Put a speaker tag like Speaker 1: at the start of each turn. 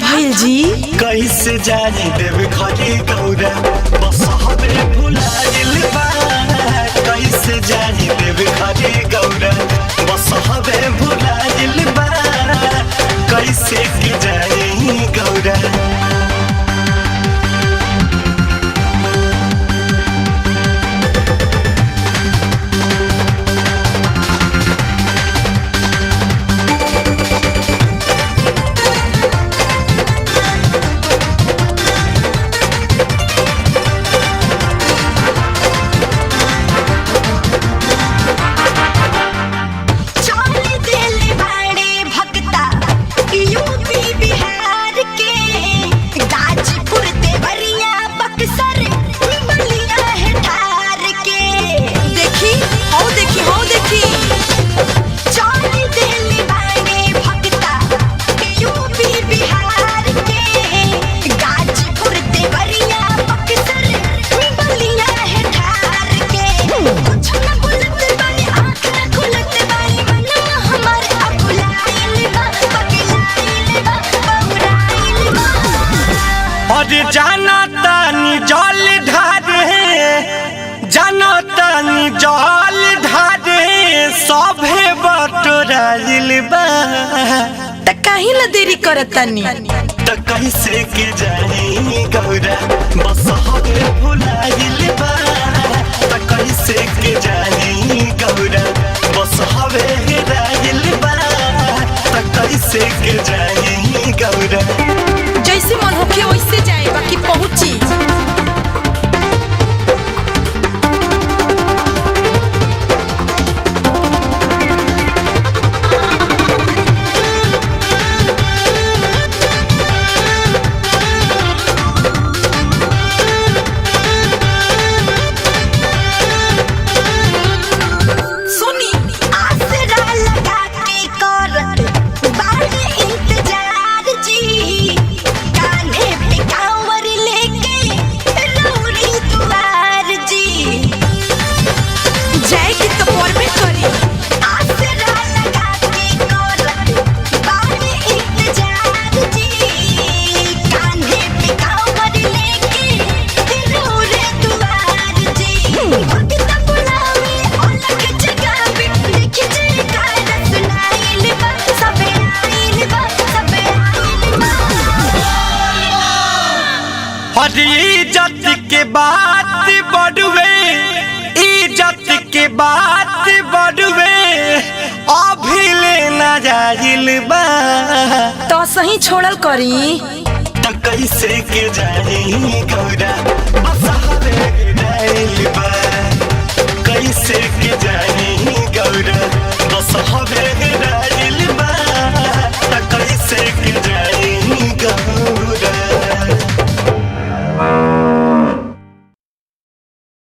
Speaker 1: भइल जी?
Speaker 2: कैसे जानी देव घरे गौरा बस हमे भुलाइल बा। कैसे जानी देव घरे गौरा बस हमे भुलाइल बा। कैसे के जानी गौरा जाना तानी जल ढारे जाना तानी जल ढारे सभे बटोराइल बा।
Speaker 1: त काहे ला देरी करत तानी?
Speaker 2: त कैसे के जानी गौरा बस हमे भुलाइल बा। त कैसे के जानी गौरा बस हमे हेराइल बा। त कैसे के जानी गौरा
Speaker 1: जैसे मन होखे वैसे जाए बाकी पहुंची। इज्जत के बात बढ़वे इज्जत के बात बढ़वे अभी लेना जाइल बा। तो सही छोड़ल करी
Speaker 2: त कैसे के जानी गौरा बस हमे